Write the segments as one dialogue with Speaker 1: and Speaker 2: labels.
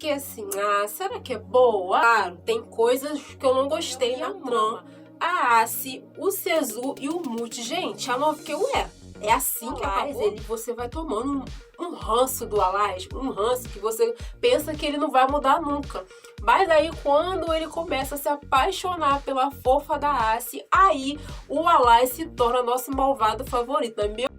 Speaker 1: Que assim, será que é boa? Claro, tem coisas que eu não gostei na trama. A Asi, o Sezu e o Multi, gente, a novela é assim que acabou. Você vai tomando um ranço do Alais, um ranço que você pensa que ele não vai mudar nunca. Mas aí quando ele começa a se apaixonar pela fofa da Asi, aí o Alais se torna nosso malvado favorito, não é meu?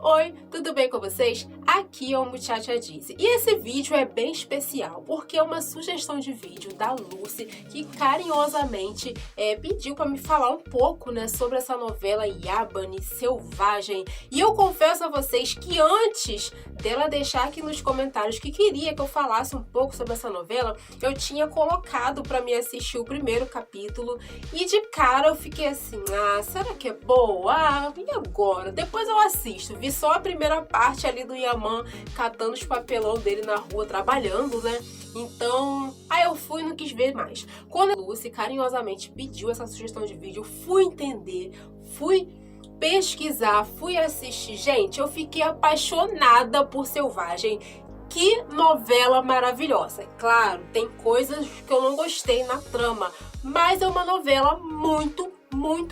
Speaker 1: Oi, tudo bem com vocês? Aqui é o Muchacha Dizzy. E esse vídeo é bem especial, porque é uma sugestão de vídeo da Lucy, que carinhosamente pediu para me falar um pouco, né, sobre essa novela Yabani Selvagem. E eu confesso a vocês que antes dela deixar aqui nos comentários que queria que eu falasse um pouco sobre essa novela, eu tinha colocado para me assistir o primeiro capítulo e de cara eu fiquei assim, será que é boa? E agora? Depois eu assisto. Vi só a primeira parte ali do Yaman catando os papelão dele na rua, trabalhando, né? Então, aí eu fui e não quis ver mais. Quando a Lucy carinhosamente pediu essa sugestão de vídeo, eu fui entender, fui pesquisar, fui assistir. Gente, eu fiquei apaixonada por Selvagem. Que novela maravilhosa. Claro, tem coisas que eu não gostei na trama, mas é uma novela muito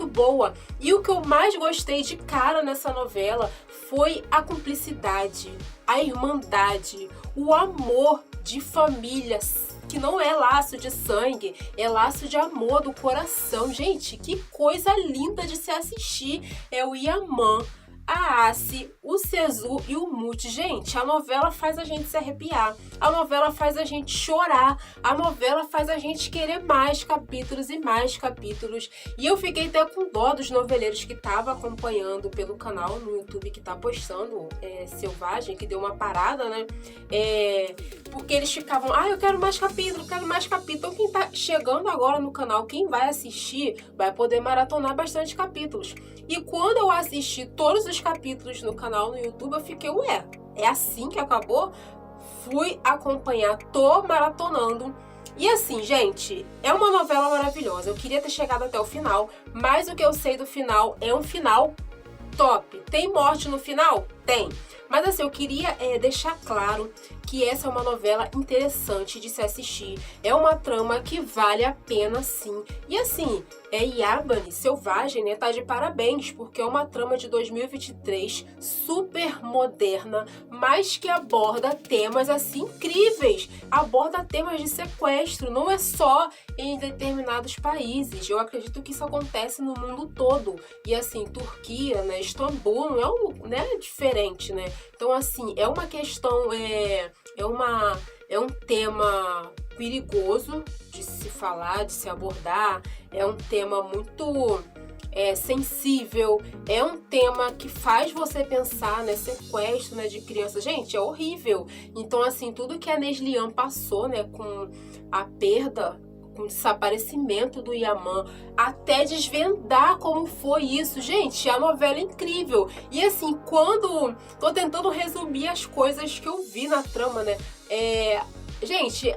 Speaker 1: boa. E o que eu mais gostei de cara nessa novela foi a cumplicidade, a irmandade, o amor de famílias, que não é laço de sangue, é laço de amor do coração. Gente, que coisa linda de se assistir. É o Yaman, a Asi, o Sezu e o Multi. Gente, a novela faz a gente se arrepiar, a novela faz a gente chorar, a novela faz a gente querer mais capítulos e mais capítulos. E eu fiquei até com dó dos noveleiros que estavam acompanhando pelo canal no YouTube que tá postando Selvagem, que deu uma parada, né? Porque eles ficavam, eu quero mais capítulo, quero mais capítulo. Então quem tá chegando agora no canal, quem vai assistir, vai poder maratonar bastante capítulos. E quando eu assisti todos os capítulos no canal no YouTube, eu fiquei, é assim que acabou? Fui acompanhar, tô maratonando. E assim, gente, é uma novela maravilhosa. Eu queria ter chegado até o final, mas o que eu sei do final é um final top. Tem morte no final? Tem. Mas assim, eu queria deixar claro que essa é uma novela interessante de se assistir. É uma trama que vale a pena sim. E assim, Yabani Selvagem, né, tá de parabéns, porque é uma trama de 2023 super moderna, mas que aborda temas assim incríveis. Aborda temas de sequestro, não é só em determinados países. Eu acredito que isso acontece no mundo todo. E assim, Turquia, né, Istambul, não é diferente, né? Então assim, é uma questão, é um tema perigoso de se falar, de se abordar, é um tema muito sensível, é um tema que faz você pensar, né, sequestro, né, de criança. Gente, é horrível. Então assim, tudo que a Neslihan passou, né, com a perda, com o desaparecimento do Yaman, até desvendar como foi isso. Gente, a novela é incrível. E assim, quando tô tentando resumir as coisas que eu vi na trama, né? Gente,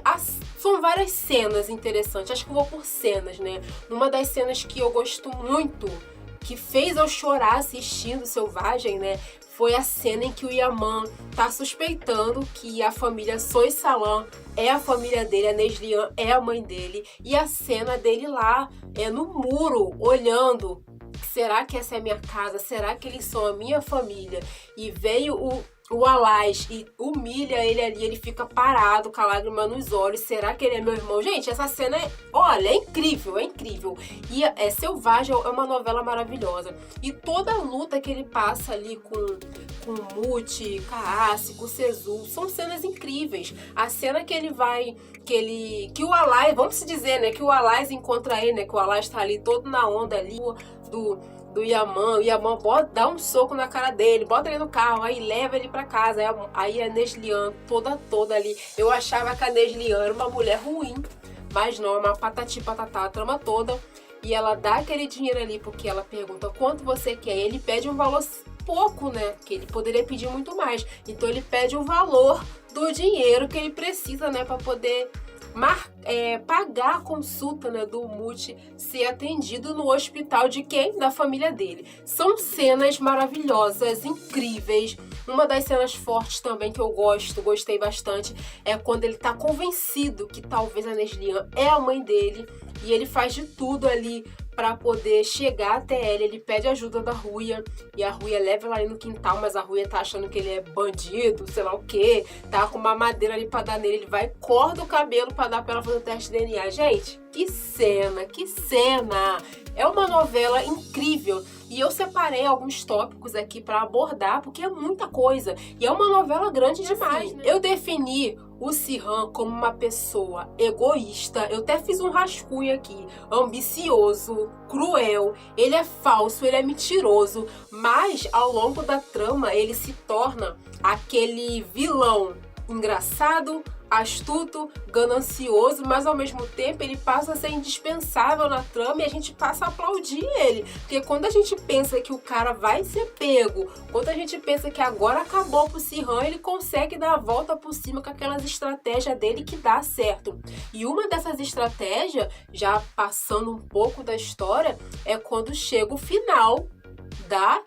Speaker 1: são várias cenas interessantes. Acho que eu vou por cenas, né? Uma das cenas que eu gosto muito, que fez eu chorar assistindo Selvagem, né, foi a cena em que o Yaman tá suspeitando que a família Soysalan é a família dele, a Neslihan é a mãe dele, e a cena dele lá no muro, olhando. Será que essa é a minha casa? Será que eles são a minha família? E veio o Alais e humilha ele ali, ele fica parado com a lágrima nos olhos. Será que ele é meu irmão? Gente, essa cena olha, é incrível, é incrível. E Selvagem é uma novela maravilhosa. E toda a luta que ele passa ali com o Multi, com a Asi, com o Sezu, são cenas incríveis. A cena que ele vai, que o Alais, vamos se dizer, né, que o Alais encontra ele, né, que o Alais tá ali todo na onda ali do Yaman, o Yaman dá um soco na cara dele, bota ele no carro, aí leva ele pra casa, aí a Neslihan toda ali. Eu achava que a Neslihan era uma mulher ruim, mas não, é uma patati patatá, a trama toda. E ela dá aquele dinheiro ali, porque ela pergunta quanto você quer, e ele pede um valor pouco, né, que ele poderia pedir muito mais. Então ele pede o valor do dinheiro que ele precisa, né, pra poder pagar a consulta, né, do Umut ser atendido no hospital de quem? Da família dele. São cenas maravilhosas, incríveis. Uma das cenas fortes também que eu gostei bastante, é quando ele tá convencido que talvez a Neslihan é a mãe dele e ele faz de tudo ali para poder chegar até ela. Ele pede ajuda da Ruia e a Ruia leva ela ali no quintal, mas a Ruia tá achando que ele é bandido, sei lá o que, tá com uma madeira ali pra dar nele, ele vai, corta o cabelo pra dar pra ela fazer o teste de DNA. Gente, que cena, que cena! É uma novela incrível e eu separei alguns tópicos aqui para abordar, porque é muita coisa e é uma novela grande demais, né? Eu defini o Sirhan como uma pessoa egoísta, eu até fiz um rascunho aqui, ambicioso, cruel, ele é falso, ele é mentiroso, mas ao longo da trama ele se torna aquele vilão engraçado, astuto, ganancioso, mas ao mesmo tempo ele passa a ser indispensável na trama e a gente passa a aplaudir ele. Porque quando a gente pensa que o cara vai ser pego, quando a gente pensa que agora acabou pro Sirhan, ele consegue dar a volta por cima com aquelas estratégias dele que dá certo. E uma dessas estratégias, já passando um pouco da história, é quando chega o final da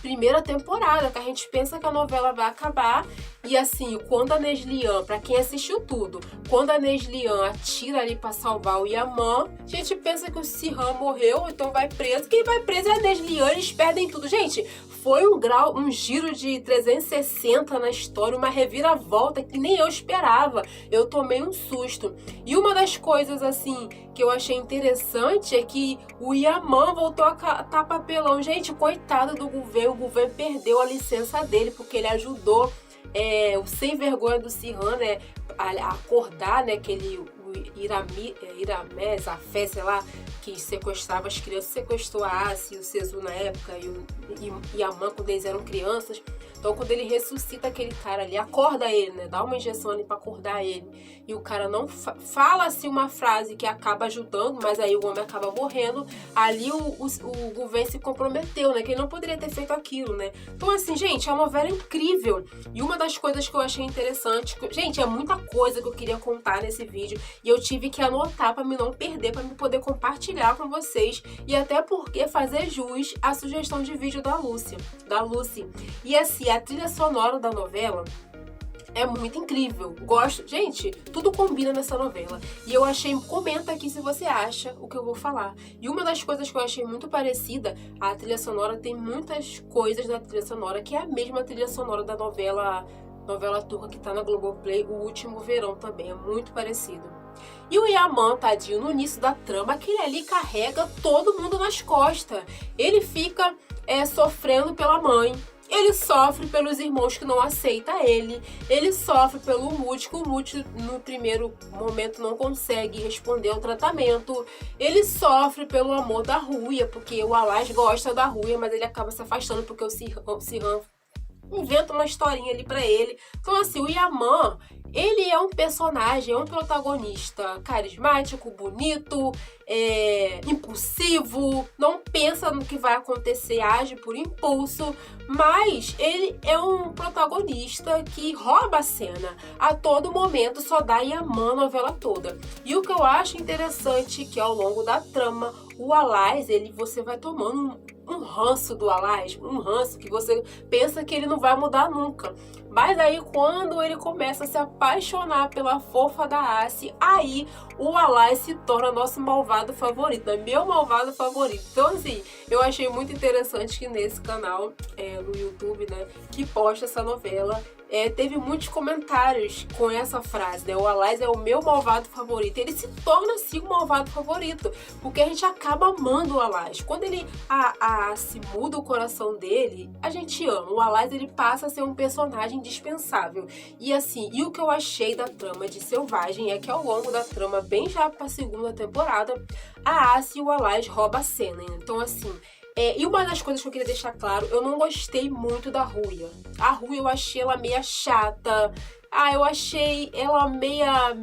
Speaker 1: primeira temporada, que a gente pensa que a novela vai acabar. E assim, quando a Neslihan, pra quem assistiu tudo, quando a Neslihan atira ali pra salvar o Yaman, a gente pensa que o Sirhan morreu, então vai preso. Quem vai preso é a Neslihan, eles perdem tudo. Gente, foi um giro de 360 na história, uma reviravolta que nem eu esperava. Eu tomei um susto. E uma das coisas, assim, que eu achei interessante é que o Yaman voltou a catar papelão. Gente, coitado do governo, o governo perdeu a licença dele, porque ele ajudou o sem vergonha do Sirhan, né, a acordar, né, aquele Iramés, a fé, sei lá, que sequestrava as crianças, sequestrou a Asi e o Sezu na época, e Yaman quando eles eram crianças. Então quando ele ressuscita aquele cara ali, acorda ele, né, dá uma injeção ali pra acordar ele, e o cara não fala-se uma frase que acaba ajudando, mas aí o homem acaba morrendo, ali o governo se comprometeu, né, que ele não poderia ter feito aquilo, né. Então assim, gente, a novela é incrível, e uma das coisas que eu achei interessante, gente, é muita coisa que eu queria contar nesse vídeo, e eu tive que anotar pra me não perder, pra me poder compartilhar com vocês, e até porque fazer jus à sugestão de vídeo da Lucy. E assim, a trilha sonora da novela é muito incrível. Gosto. Gente, tudo combina nessa novela. E eu achei... Comenta aqui se você acha o que eu vou falar. E uma das coisas que eu achei muito parecida, a trilha sonora tem muitas coisas da trilha sonora que é a mesma trilha sonora da novela turca que tá na Globoplay, O Último Verão também. É muito parecido. E o Yaman, tadinho, no início da trama, aquele ali carrega todo mundo nas costas. Ele fica sofrendo pela mãe. Ele sofre pelos irmãos que não aceitam ele. Ele sofre pelo Umut, que o Umut no primeiro momento não consegue responder ao tratamento. Ele sofre pelo amor da Ruia, porque o Alás gosta da Ruia, mas ele acaba se afastando porque o Sirhan inventa uma historinha ali pra ele. Então assim, o Yaman, ele é um personagem, é um protagonista carismático, bonito, impulsivo, não pensa no que vai acontecer, age por impulso, mas ele é um protagonista que rouba a cena. A todo momento só dá Yaman a novela toda. E o que eu acho interessante é que ao longo da trama, o Alás, você vai tomando um ranço do Alás, um ranço que você pensa que ele não vai mudar nunca. Mas aí quando ele começa a se apaixonar pela fofa da Asi, aí o Alás se torna nosso malvado favorito, né? Meu malvado favorito. Então assim, eu achei muito interessante que nesse canal, no YouTube, né, que posta essa novela, teve muitos comentários com essa frase, né? O Alás é o meu malvado favorito. Ele se torna assim o malvado favorito, porque a gente acaba amando o Alás. Quando se muda o coração dele, a gente ama. O Alás, ele passa a ser um personagem indispensável. E assim, o que eu achei da trama de Selvagem é que ao longo da trama, bem já pra segunda temporada, a Asi e o Alás roubam a cena. Então assim, e uma das coisas que eu queria deixar claro, eu não gostei muito da Ruia. A Ruia eu achei ela meia chata. Eu achei ela meia...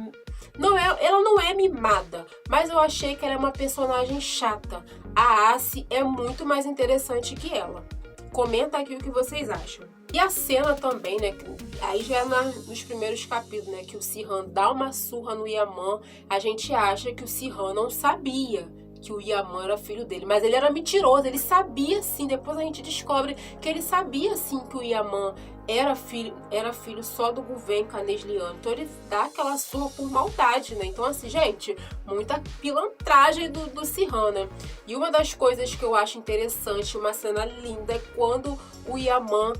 Speaker 1: ela não é mimada, mas eu achei que ela é uma personagem chata. A Asi é muito mais interessante que ela. Comenta aqui o que vocês acham. E a cena também, né, aí já é nos primeiros capítulos, né, que o Sihhan dá uma surra no Yaman, a gente acha que o Sihhan não sabia que o Yaman era filho dele, mas ele era mentiroso, ele sabia sim, depois a gente descobre que ele sabia sim que o Yaman era filho só do Guven Canezliano, então ele dá aquela surra por maldade, né, então assim, gente, muita pilantragem do Sihhan, né, e uma das coisas que eu acho interessante, uma cena linda, é quando o Yaman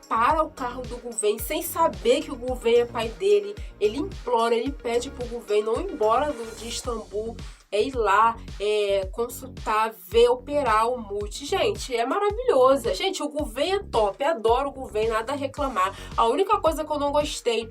Speaker 1: para o carro do Guven sem saber que o Guven é pai dele, ele implora, ele pede pro Guven não ir embora de Istambul, ir lá, consultar, ver, operar o Mut. Gente, é maravilhoso. Gente, o Guven é top, adoro o Guven, nada a reclamar. A única coisa que eu não gostei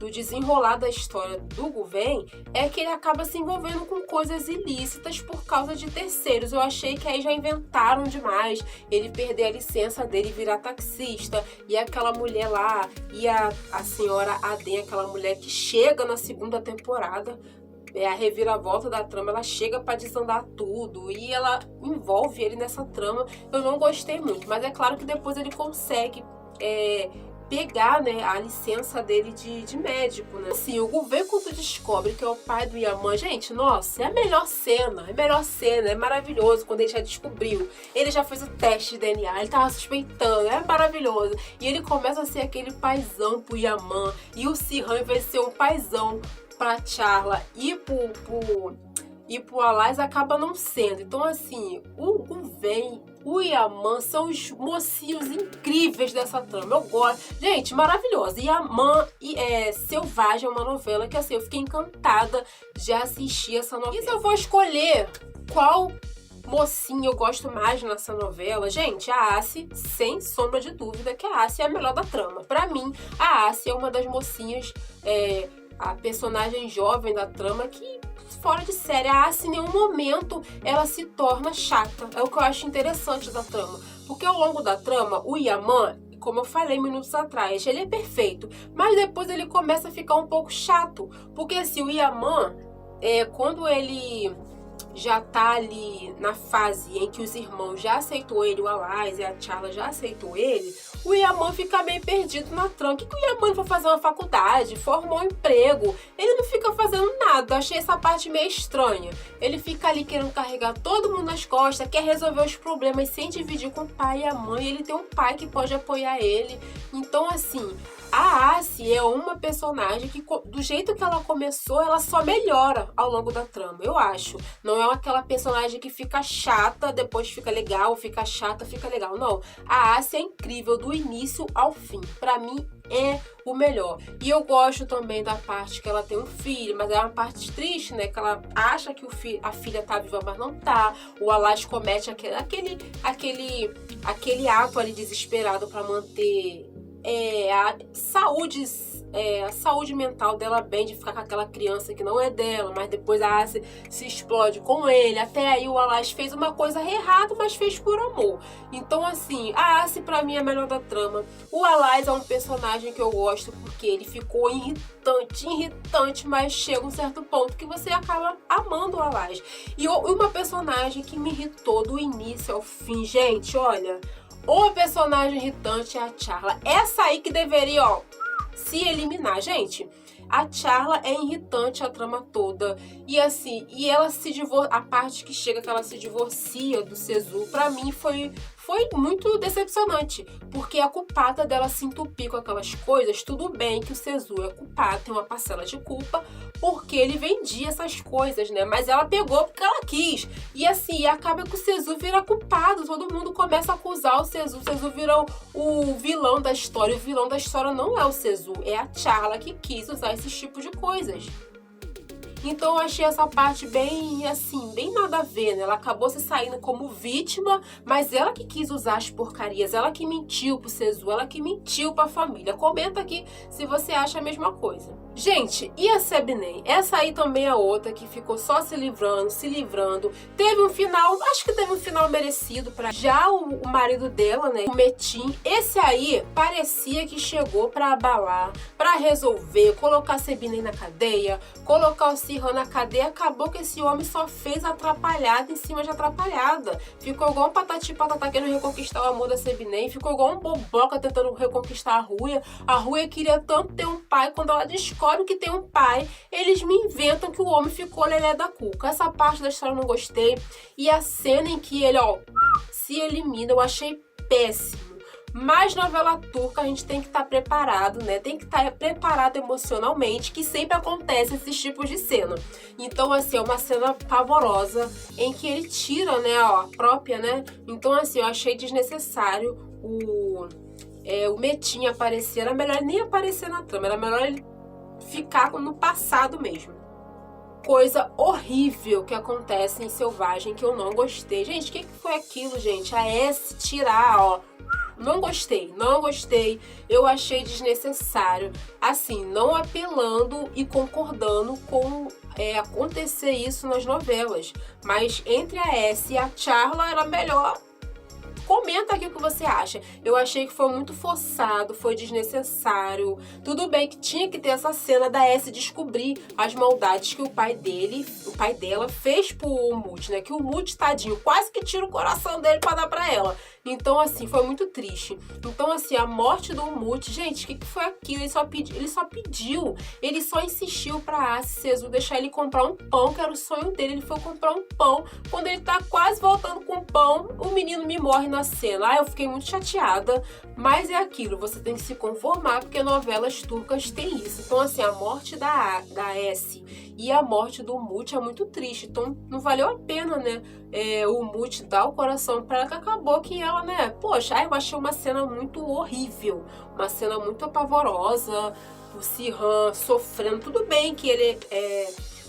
Speaker 1: do desenrolar da história do Guven é que ele acaba se envolvendo com coisas ilícitas por causa de terceiros. Eu achei que aí já inventaram demais, ele perder a licença dele e virar taxista, e aquela mulher lá, e a senhora Aden, aquela mulher que chega na segunda temporada, a reviravolta da trama, ela chega para desandar tudo e ela envolve ele nessa trama. Eu não gostei muito, mas é claro que depois ele consegue pegar, né, a licença dele de médico, né? Assim, o Guven, quando descobre que é o pai do Yaman, gente, nossa, é a melhor cena, é maravilhoso quando ele já descobriu. Ele já fez o teste de DNA, ele tava suspeitando, é maravilhoso. E ele começa a ser aquele paizão pro Yaman, e o Sihhan vai ser um paizão pra Charla e pro Alais, acaba não sendo. Então, assim, o Guven, o Yaman são os mocinhos incríveis dessa trama. Eu gosto. Gente, maravilhosa. Yaman Selvagem é uma novela que, assim, eu fiquei encantada de assistir essa novela. E se eu vou escolher qual mocinha eu gosto mais nessa novela, gente, a Asi, sem sombra de dúvida, que a Asi é a melhor da trama. Pra mim, a Asi é uma das mocinhas, a personagem jovem da trama que, fora de série, a Asi em nenhum momento ela se torna chata. É o que eu acho interessante da trama. Porque ao longo da trama, o Yaman, como eu falei minutos atrás, ele é perfeito. Mas depois ele começa a ficar um pouco chato. Porque assim, o Yaman, quando ele já tá ali na fase em que os irmãos já aceitou ele, o Alais e a Charla já aceitou ele, o Yaman fica meio perdido na trama. O que o Yaman foi fazer uma faculdade, formou um emprego, ele não fica fazendo nada. Eu achei essa parte meio estranha. Ele fica ali querendo carregar todo mundo nas costas, quer resolver os problemas sem dividir com o pai e a mãe. Ele tem um pai que pode apoiar ele. Então, assim, a Asi é uma personagem que, do jeito que ela começou, ela só melhora ao longo da trama, eu acho. Não é aquela personagem que fica chata, depois fica legal, fica chata, fica legal. Não, a Asi é incrível do início ao fim. Pra mim, é o melhor. E eu gosto também da parte que ela tem um filho, mas é uma parte triste, né? Que ela acha que a filha tá viva, mas não tá. O Alais comete aquele ato ali desesperado pra manter a saúde mental dela bem, de ficar com aquela criança que não é dela, mas depois a Asi se explode com ele. Até aí o Alais fez uma coisa errada, mas fez por amor. Então, assim, a Asi pra mim é a melhor da trama. O Alais é um personagem que eu gosto porque ele ficou irritante, mas chega um certo ponto que você acaba amando o Alais. E uma personagem que me irritou do início ao fim, gente, olha, o personagem irritante é a Charla. Essa aí que deveria, se eliminar. Gente, a Charla é irritante a trama toda. E assim, ela a parte que chega que ela se divorcia do Sezu, pra mim foi muito decepcionante. Porque a culpada dela se entupir com aquelas coisas, tudo bem que o Sezu é culpado, tem uma parcela de culpa, porque ele vendia essas coisas, né? Mas ela pegou porque ela quis. E assim, acaba que o Sezu vira culpado. Todo mundo começa a acusar o Sezu. O Sezu vira o vilão da história. O vilão da história não é o Sezu, é a Charla que quis usar esses tipos de coisas. Então eu achei essa parte bem, assim, bem nada a ver, né? Ela acabou se saindo como vítima, mas ela que quis usar as porcarias, ela que mentiu pro Sezu, ela que mentiu pra família. Comenta aqui se você acha a mesma coisa. Gente, e a Sebnem? Essa aí também é outra que ficou só se livrando, se livrando. Teve um final, acho que teve um final merecido pra já o marido dela, né? O Metin. Esse aí parecia que chegou pra abalar, pra resolver, colocar a Sebnem na cadeia, colocar o Sirhan na cadeia. Acabou que esse homem só fez atrapalhada em cima de atrapalhada. Ficou igual um patati patatá querendo reconquistar o amor da Sebnem. Ficou igual um boboca tentando reconquistar a Ruia. A Ruia queria tanto ter um pai, quando ela descobre que tem um pai, eles me inventam que o homem ficou lelé da cuca. Essa parte da história eu não gostei. E a cena em que ele, ó, se elimina, eu achei péssimo. Mas novela turca a gente tem que estar preparado, né? Tem que estar preparado emocionalmente, que sempre acontece esses tipos de cena. Então, assim, é uma cena pavorosa em que ele tira, né, ó, a própria, né? Então, assim, eu achei desnecessário o Metin aparecer. Era melhor nem aparecer na trama, era melhor ele ficar no passado mesmo. Coisa horrível que acontece em Selvagem que eu não gostei. Gente, o que foi aquilo, gente? A S tirar, ó. Não gostei, não gostei. Eu achei desnecessário. Assim, não apelando e concordando com acontecer isso nas novelas. Mas entre a S e a Charla era melhor. Comenta aqui o que você acha. Eu achei que foi muito forçado, foi desnecessário. Tudo bem que tinha que ter essa cena da S descobrir as maldades que o pai dela fez pro Umut, né? Que o Umut, tadinho, quase que tira o coração dele pra dar pra ela. Então, assim, foi muito triste. Então, assim, a morte do Umut, gente, o que foi aquilo? Ele só insistiu pra Sezu deixar ele comprar um pão, que era o sonho dele. Ele foi comprar um pão. Quando ele tá quase voltando com o pão, o menino me morre na cena. Ah, eu fiquei muito chateada, mas é aquilo, você tem que se conformar, porque novelas turcas têm isso. Então, assim, a morte da S e a morte do Umut é muito triste. Então, não valeu a pena, né? O Umut dar o coração pra ela, que acabou que ela, né? Poxa, eu achei uma cena muito horrível, uma cena muito pavorosa. O Sirhan sofrendo, tudo bem que ele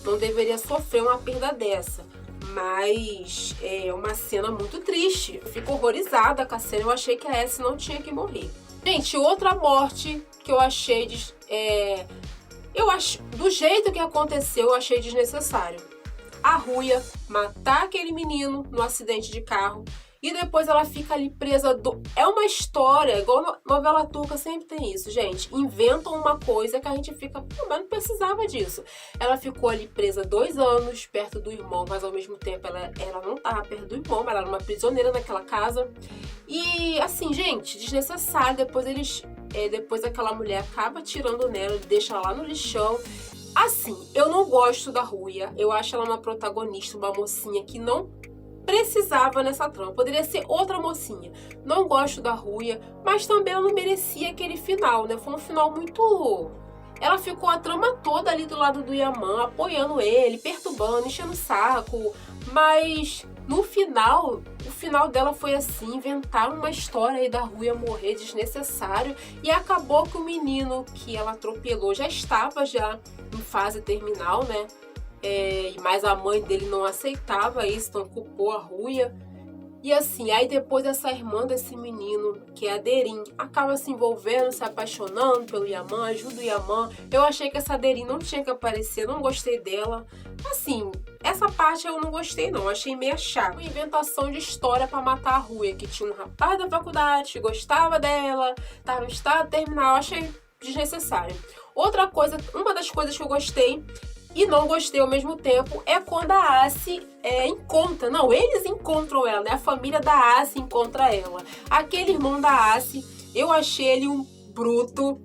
Speaker 1: não deveria sofrer uma perda dessa, mas é uma cena muito triste. Eu fico horrorizada com a cena. Eu achei que a S não tinha que morrer. Gente, outra morte que eu achei do jeito que aconteceu, eu achei desnecessário. A Ruia matar aquele menino no acidente de carro e depois ela fica ali presa. É uma história, igual novela turca sempre tem isso, gente. Inventam uma coisa que a gente fica, pô, mas não precisava disso. Ela ficou ali presa 2 anos, perto do irmão, mas ao mesmo tempo ela não estava perto do irmão, ela era uma prisioneira naquela casa. E assim, gente, desnecessário. Depois aquela mulher acaba tirando nela, deixa ela lá no lixão. Assim, eu não gosto da Ruia. Eu acho ela uma protagonista, uma mocinha que não precisava nessa trama. Poderia ser outra mocinha. Não gosto da Ruia, mas também ela não merecia aquele final, né? Foi um final muito... Ela ficou a trama toda ali do lado do Yaman, apoiando ele, perturbando, enchendo o saco. Mas no final, o final dela foi assim, inventar uma história aí da Ruia morrer desnecessário. E acabou que o menino que ela atropelou já estava em fase terminal, né? Mas a mãe dele não aceitava isso, então culpou a Ruia. E assim, aí depois essa irmã desse menino, que é a Derin, acaba se envolvendo, se apaixonando pelo Yaman, ajuda o Yaman. Eu achei que essa Derin não tinha que aparecer, não gostei dela. Assim, essa parte eu não gostei não, achei meio chato. Uma inventação de história pra matar a Ruia, que tinha um rapaz da faculdade que gostava dela, tava em estado terminal, achei desnecessário. Outra coisa, uma das coisas que eu gostei e não gostei ao mesmo tempo é quando a Asi encontra, não, eles encontram ela, né? A família da Asi encontra ela. Aquele irmão da Asi, eu achei ele um bruto,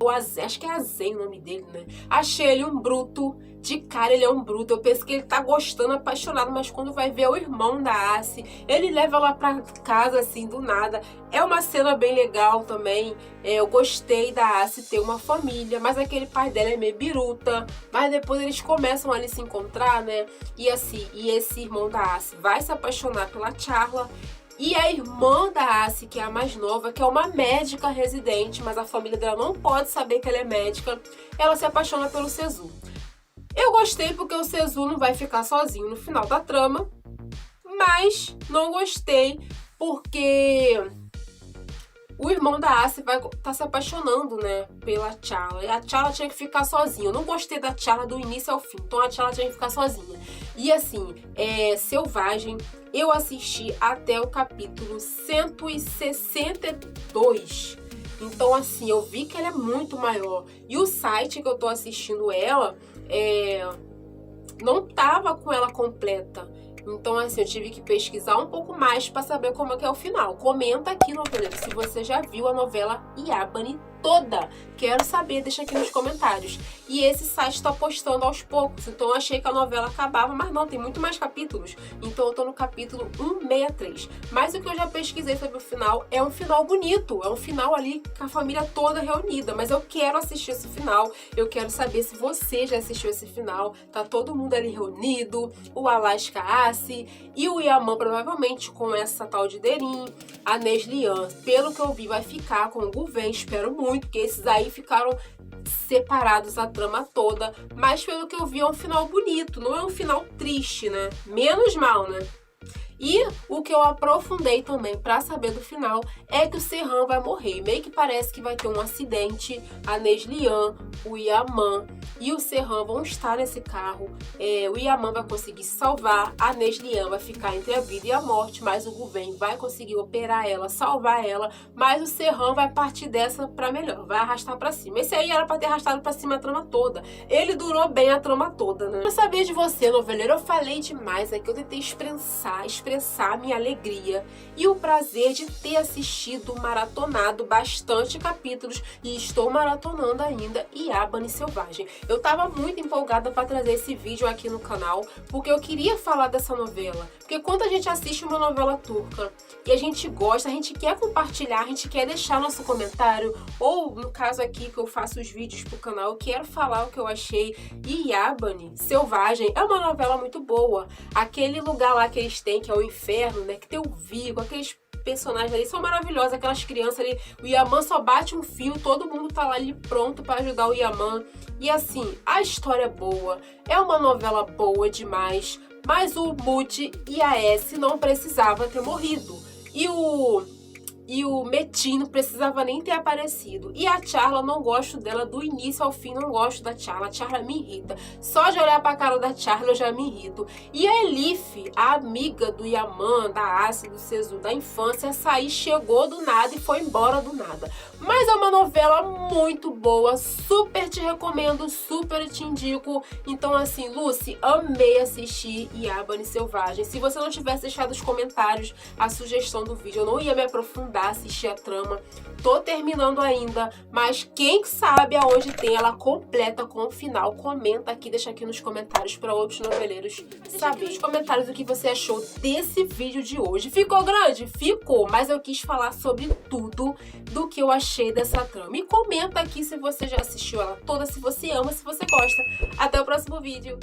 Speaker 1: acho que é Azen o nome dele, né? Achei ele um bruto, de cara ele é um bruto. Eu penso que ele tá gostando, apaixonado, mas quando vai ver o irmão da Asi, ele leva ela pra casa assim, do nada. É uma cena bem legal também. Eu gostei da Asi ter uma família, mas aquele pai dela é meio biruta. Mas depois eles começam ali se encontrar, né? E assim, e esse irmão da Asi vai se apaixonar pela Charla. E a irmã da Asi, que é a mais nova, que é uma médica residente, mas a família dela não pode saber que ela é médica, ela se apaixona pelo Sezu. Eu gostei porque o Sezu não vai ficar sozinho no final da trama, mas não gostei porque o irmão da Ace vai tá se apaixonando, né, pela T'Challa. E a T'Challa tinha que ficar sozinha. Eu não gostei da T'Challa do início ao fim, então a T'Challa tinha que ficar sozinha. E assim, Selvagem, eu assisti até o capítulo 162. Então assim, eu vi que ela é muito maior. E o site que eu tô assistindo ela, não tava com ela completa. Então, assim, eu tive que pesquisar um pouco mais para saber como é que é o final. Comenta aqui, noveleiro, se você já viu a novela Yabani toda. Quero saber, deixa aqui nos comentários. E esse site tá postando aos poucos, então eu achei que a novela acabava, mas não, tem muito mais capítulos. Então eu tô no capítulo 163. Mas o que eu já pesquisei sobre o final é um final bonito, é um final ali com a família toda reunida. Mas eu quero assistir esse final, eu quero saber se você já assistiu esse final. Tá todo mundo ali reunido, o Alaska Ace e o Yaman provavelmente com essa tal de Derin, a Neslihan, pelo que eu vi, vai ficar com o Guven, espero muito, porque esses aí ficaram separados a trama toda, mas pelo que eu vi é um final bonito, não é um final triste, né? Menos mal, né? E o que eu aprofundei também pra saber do final é que o Serhan vai morrer. Meio que parece que vai ter um acidente, a Neslihan, o Yaman e o Serhan vão estar nesse carro. O Yaman vai conseguir se salvar, a Neslihan vai ficar entre a vida e a morte, mas o Guven vai conseguir operar ela, salvar ela, mas o Serhan vai partir dessa pra melhor, vai arrastar pra cima. Esse aí era pra ter arrastado pra cima a trama toda. Ele durou bem a trama toda, né? Eu sabia de você, noveleiro, eu falei demais aqui, eu tentei expressar a minha alegria e o prazer de ter assistido, maratonado bastante capítulos e estou maratonando ainda Yabani Selvagem. Eu tava muito empolgada para trazer esse vídeo aqui no canal, porque eu queria falar dessa novela. Porque quando a gente assiste uma novela turca e a gente gosta, a gente quer compartilhar, a gente quer deixar nosso comentário, ou no caso aqui que eu faço os vídeos pro canal, eu quero falar o que eu achei. E Yabani Selvagem é uma novela muito boa. Aquele lugar lá que eles têm, que é o inferno, né, que tem o Vigo, aqueles personagens ali são maravilhosos, aquelas crianças ali, o Yaman só bate um fio, todo mundo tá lá ali pronto pra ajudar o Yaman. E assim, a história é boa, é uma novela boa demais, mas o Muti e a S não precisava ter morrido. E o Metin não precisava nem ter aparecido. E a T'Challa, não gosto dela do início ao fim, não gosto da T'Challa. A T'Challa me irrita. Só de olhar pra cara da T'Challa eu já me irrito. E a Elif, a amiga do Yaman, da Ace, do Sezu, da infância, essa aí chegou do nada e foi embora do nada. Mas é uma novela muito boa, super te recomendo, super te indico. Então assim, Lucy, amei assistir Yabani Selvagem. Se você não tivesse deixado nos comentários a sugestão do vídeo, eu não ia me aprofundar, assistir a trama. Tô terminando ainda, mas quem sabe aonde tem ela completa com o final, comenta aqui, deixa aqui nos comentários para outros noveleiros saber. Nos comentários o que você achou desse vídeo de hoje. Ficou grande? Ficou, mas eu quis falar sobre tudo do que eu achei dessa trama. E comenta aqui se você já assistiu ela toda, se você ama, se você gosta. Até o próximo vídeo.